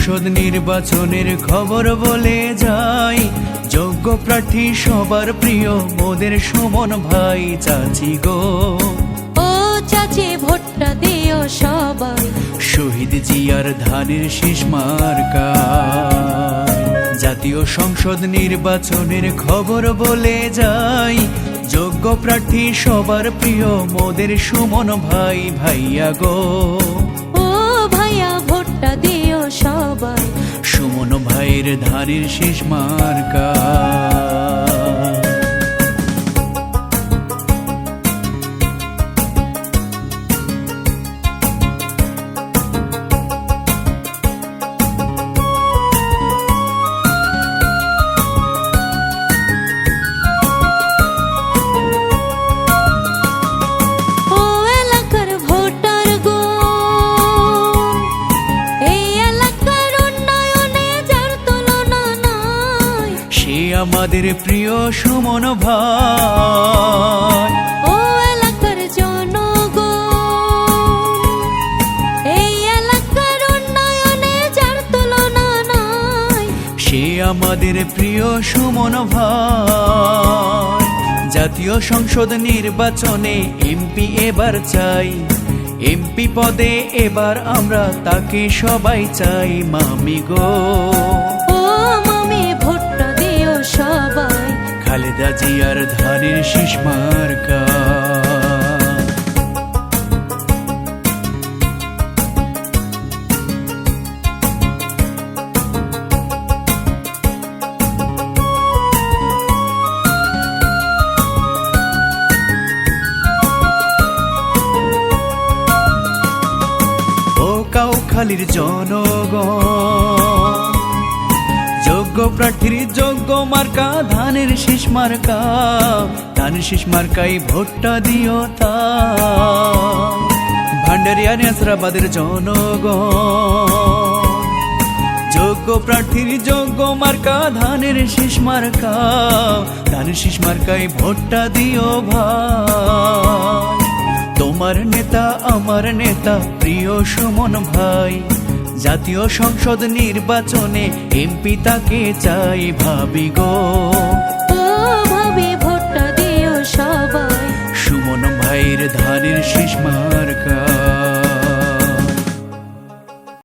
সংসদ নির্বাচনের খবর বলে যাই, যোগ্য প্রার্থী সবার প্রিয় মোদের সুমন ভাই। চাচি গো ও চাচি ভোটটা দিও সবাই, শহীদ জিয়ার ধানের শীষ মার্কা। জাতীয় সংসদ নির্বাচনের খবর বলে যাই, যোগ্য প্রার্থী সবার প্রিয় মোদের সুমন ভাই। ভাইয়া গো ও ভাইয়া ভোটটা দিও সবাই, সুমন ভাইয়ের ধানের শীষ মার্কা। ও এলাকার ভোটার গো, এই এলাকার উন্নয়নে যার তুলনা নাই, সে আমাদের প্রিয় সুমন ভাই। ও এলাকার জনগণ, এই এলাকার উন্নয়নে যার তুলনা নাই, সে আমাদের প্রিয় সুমন ভাই। জাতীয় সংসদ নির্বাচনে এমপি এবার চাই, এমপি পদে এবার আমরা তাকে সবাই চাই। মামি গো ও মামি ভোটটা দিও সবাই, খালেদা জিয়ার ধানের শীষ মার্কা। ও কাউখালীর জনগণ, যোগ্য প্রার্থীর যোগ্য মার্কা ধানের শীষ মার্কা। ধানের শীষ মার্কাই ভোটটা দিও তা। ভান্ডারিয়া নেসরাবাদের জনগণ, যোগ্য প্রার্থীর যোগ্য মার্কা ধানের শীষ মার্কা। ধানের শীষ মার্কাই ভোটটা দিও ভাই। তোমার নেতা আমার নেতা প্রিয় সুমন ভাই, জাতীয় সংসদ নির্বাচনে এমপি তাকে চাই। ভাবি গো ও ভাবি ভোটটা দিও সবাই, সুমন ভাইয়ের ধানের শীষ মার্কা।